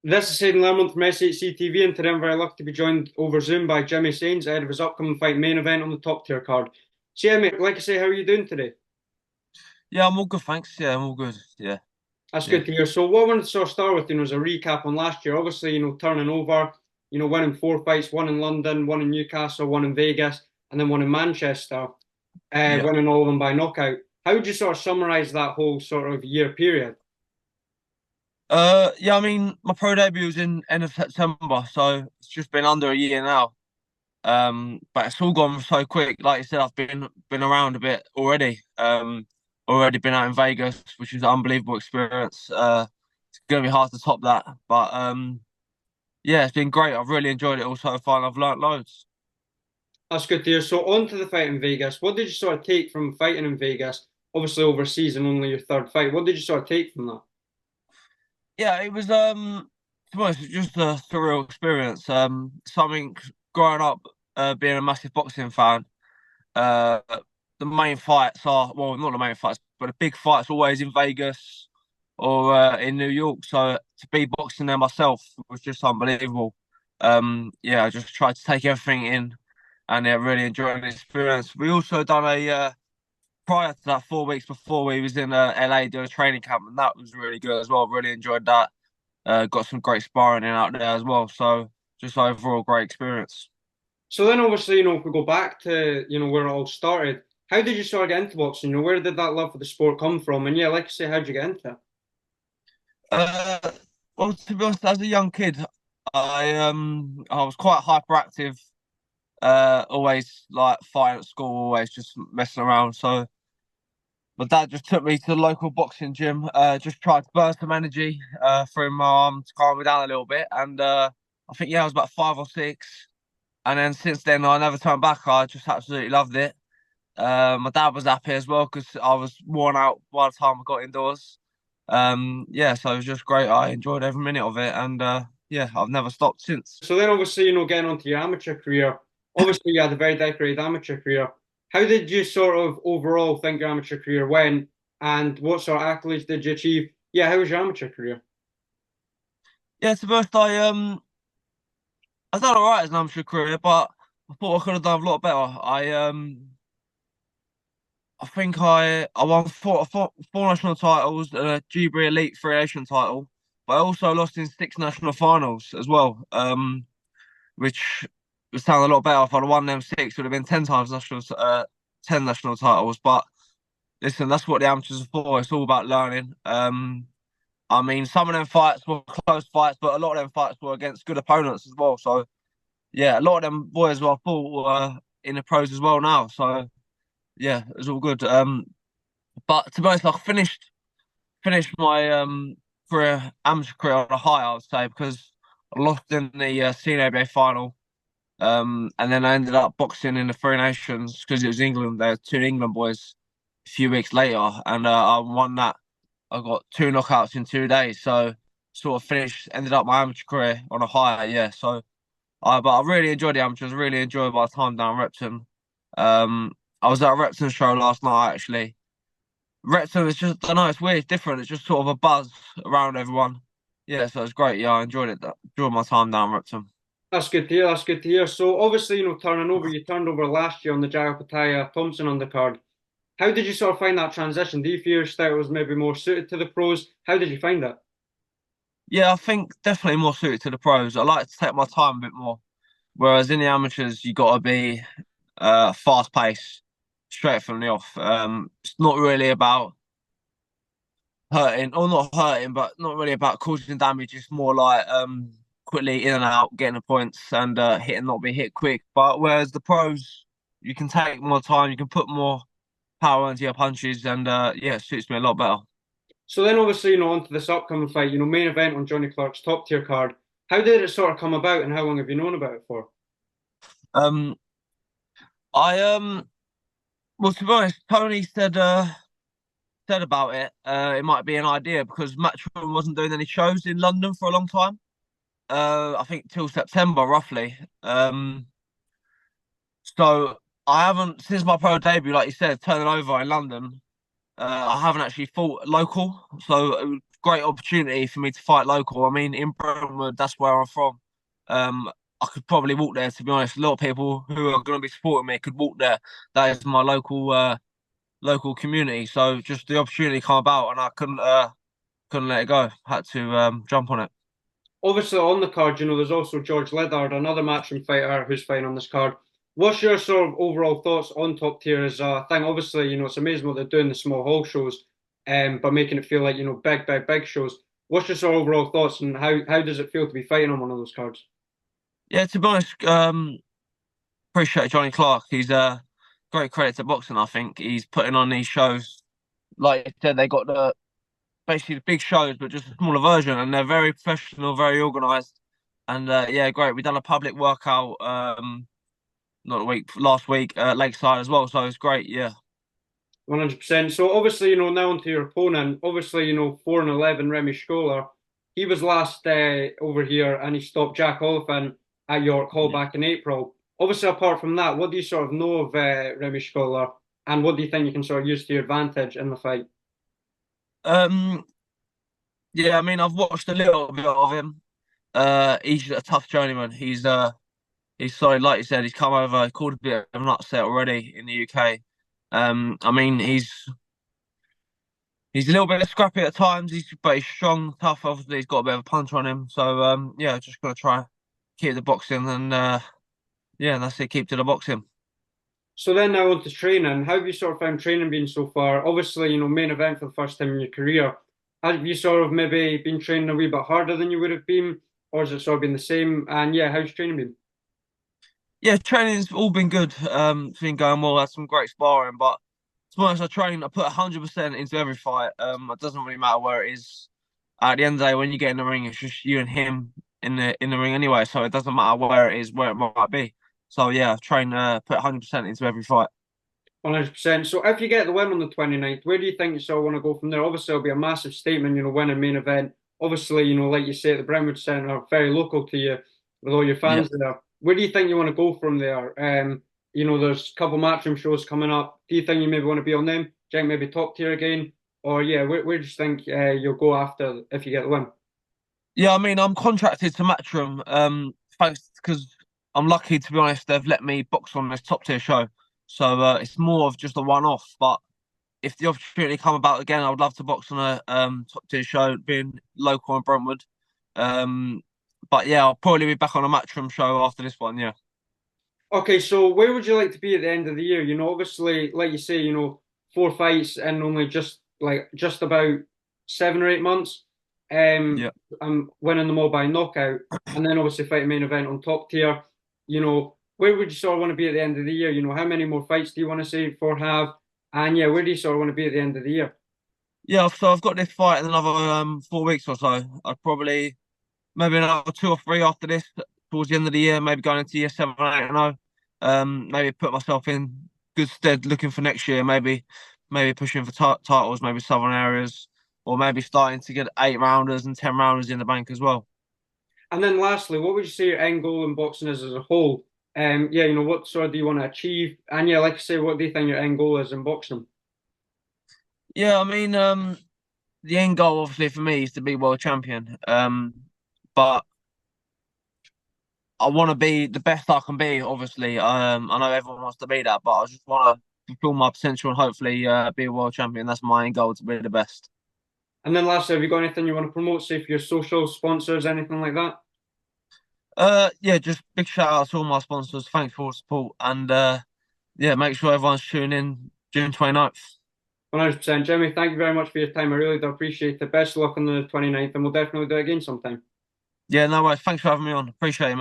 This is Hayden Lerman from SHC TV, and today I'm very lucky to be joined over Zoom by Jimmy Sains ahead of his upcoming fight main event on the top tier card. So yeah, mate, like I say, how are you doing today? Yeah, I'm all good, thanks. Yeah, I'm all good. Yeah, That's yeah, good to hear. So what I wanted to sort of start with, is a recap on last year. Obviously, turning over, winning four fights, one in London, one in Newcastle, one in Vegas, and then one in Manchester, yeah. winning all of them by knockout. How would you sort of summarize that whole sort of year period? Yeah. I mean, my pro debut was in end of September, so it's just been under a year now. But it's all gone so quick. Like you said, I've been around a bit already. Already been out in Vegas, which was an unbelievable experience. It's gonna be hard to top that, but yeah, it's been great. I've really enjoyed it all so far, and I've learnt loads. That's good to hear. So on to the fight in Vegas. What did you sort of take from fighting in Vegas? Obviously overseas and only your third fight. What did you sort of take from that? Yeah, it was to be honest, it was just a surreal experience. Something growing up, being a massive boxing fan. Uh, the main fights are, well, not the main fights, but the big fights always in Vegas or in New York. So to be boxing there myself was just unbelievable. Yeah, I just tried to take everything in and really enjoying the experience. We also done a prior to that 4 weeks before we was in LA doing a training camp, and that was really good as well. Really enjoyed that. Got some great sparring in out there as well. So just overall great experience. So then obviously, if we go back to, where it all started, how did you sort of get into boxing? Where did that love for the sport come from? And yeah, like I say, how did you get into it? Uh, well, to be honest, as a young kid, I was quite hyperactive. Always like fighting at school, always just messing around. So my dad just took me to the local boxing gym. Just tried to burn some energy through my arm to calm me down a little bit. And I think yeah, I was about 5 or 6. And then since then, I never turned back. I just absolutely loved it. My dad was happy as well because I was worn out by the time I got indoors. Yeah, so it was just great. I enjoyed every minute of it, and yeah, I've never stopped since. So then obviously, getting onto your amateur career, obviously you had a very decorated amateur career. How did you sort of overall think your amateur career went? And what sort of accolades did you achieve? Yeah, how was your amateur career? Yeah, to be honest, I done all right as an amateur career, but I thought I could have done a lot better. I think I won four national titles and a GB Elite 3 Nation title, but I also lost in 6 national finals as well. Which would sound a lot better if I'd have won them 6. It would have been 10 times 10 national titles. But listen, that's what the amateurs are for. It's all about learning. I mean, some of them fights were close fights, but a lot of them fights were against good opponents as well. So yeah, a lot of them boys were I thought were in the pros as well now. So yeah, it was all good. But to be honest, I finished my career amateur career on a high, I would say, because I lost in the CNABA final. And then I ended up boxing in the 3 Nations because it was England. There were two England boys a few weeks later, and I won that. I got 2 knockouts in 2 days, so sort of ended up my amateur career on a high. Yeah, so but I really enjoyed the amateurs. Really enjoyed my time down Repton. I was at a Repton show last night actually. Repton is just I don't know, it's weird, it's different. It's just sort of a buzz around everyone. Yeah, so it's great. Yeah, I enjoyed it. Enjoyed my time down Repton. That's good to hear. That's good to hear. So obviously, turning over, you turned over last year on the Jagapataya Thompson undercard. How did you sort of find that transition? Do you feel your style was maybe more suited to the pros? How did you find it? Yeah, I think definitely more suited to the pros. I like to take my time a bit more. Whereas in the amateurs, you got to be fast paced, straight from the off. It's not really about hurting, or not hurting, but not really about causing damage. It's more like quickly in and out, getting the points and hit and not be hit quick. But whereas the pros, you can take more time, you can put more power into your punches, and yeah, it suits me a lot better. So then obviously, onto this upcoming fight, main event on Johnny Clark's top tier card. How did it sort of come about and how long have you known about it for? Um, I well, to be honest, Tony said about it. It might be an idea because Matchroom wasn't doing any shows in London for a long time. I think till September roughly. So I haven't since my pro debut, like you said, turning over in London. I haven't actually fought local, so great opportunity for me to fight local. I mean, in Brentwood, that's where I'm from. I could probably walk there. To be honest, a lot of people who are going to be supporting me could walk there. That is my local community. So just the opportunity come about, and I couldn't let it go. Had to jump on it. Obviously, on the card, there's also George Liddard, another matchroom fighter who's fighting on this card. What's your sort of overall thoughts on top tier as a thing? Obviously, it's amazing what they're doing the small hall shows, but making it feel like big, big, big shows. What's your sort of overall thoughts, and how does it feel to be fighting on one of those cards? Yeah, to be honest, appreciate Johnny Clark. He's great credit to boxing. I think he's putting on these shows. Like you said, they got the basically the big shows, but just a smaller version, and they're very professional, very organised. And yeah, great. We done a public workout not a week last week at Lakeside as well, so it's great. Yeah, 100%. So obviously, now onto your opponent. Obviously, 4-11 Remy Scholar. He was last over here and he stopped Jack Oliphant at York Hall yeah. back in April. Obviously, apart from that, what do you sort of know of Remy Scholar, and what do you think you can sort of use to your advantage in the fight? Um, yeah. I mean, I've watched a little bit of him. He's a tough journeyman. He's sorry, like you said, he's come over, he called a bit of an upset already in the UK. I mean, he's a little bit scrappy at times. But he's strong, tough. Obviously, he's got a bit of a punch on him. So yeah, just gonna try keep the boxing and yeah, that's it. Keep to the boxing. So then now on to training. How have you sort of found training been so far? Obviously, main event for the first time in your career. Have you sort of maybe been training a wee bit harder than you would have been, or has it sort of been the same? And yeah, how's training been? Yeah, training's all been good. It's been going well. Had some great sparring, but to be honest, I put 100% into every fight. It doesn't really matter where it is. At the end of the day, when you get in the ring, it's just you and him in the ring anyway. So it doesn't matter where it is, where it might be. So yeah, put 100% into every fight. 100%. So if you get the win on the 29th, where do you think you sort of want to go from there? Obviously, it'll be a massive statement, winning main event. Obviously, like you say, the Brentwood Centre, very local to you with all your Yeah. fans there. Where do you think you want to go from there? There's a couple matchroom shows coming up. Do you think you maybe want to be on them? Do you think maybe top tier again? Or yeah, where do you think you'll go after if you get the win? Yeah, I mean, I'm contracted to Matchroom, thanks because I'm lucky to be honest. They've let me box on this top tier show, so it's more of just a one-off. But if the opportunity come about again, I would love to box on a top tier show, being local in Brentwood. Um, but yeah, I'll probably be back on a Matchroom show after this one. Yeah, Okay, so where would you like to be at the end of the year? Obviously, like you say, four fights in only just about 7 or 8 months. Um, yeah. I'm winning them all by knockout, and then obviously fight main event on top tier. Where would you sort of want to be at the end of the year? How many more fights do you want to say for have? And yeah, where do you sort of want to be at the end of the year? Yeah, so I've got this fight in another 4 weeks or so. I'd probably maybe another two or three after this, towards the end of the year, maybe going into year 7, 8, and 0. Maybe put myself in good stead looking for next year. Maybe pushing for titles, maybe Southern areas, or maybe starting to get 8 rounders and 10 rounders in the bank as well. And then lastly, what would you say your end goal in boxing is as a whole? Yeah, what sort of do you want to achieve? And yeah, like I say, what do you think your end goal is in boxing? Yeah, I mean, the end goal obviously for me is to be world champion. But I want to be the best I can be. Obviously, I know everyone wants to be that, but I just want to fulfill my potential and hopefully be a world champion. That's my end goal, to be the best. And then lastly, have you got anything you want to promote, say for your social sponsors, anything like that? Yeah, just big shout out to all my sponsors. Thanks for all the support, and yeah, make sure everyone's tuning in June 29th. 100%. Jeremy, thank you very much for your time. I really do appreciate it. Best of luck on the 29th, and we'll definitely do it again sometime. Yeah, no worries. Thanks for having me on. Appreciate it, mate.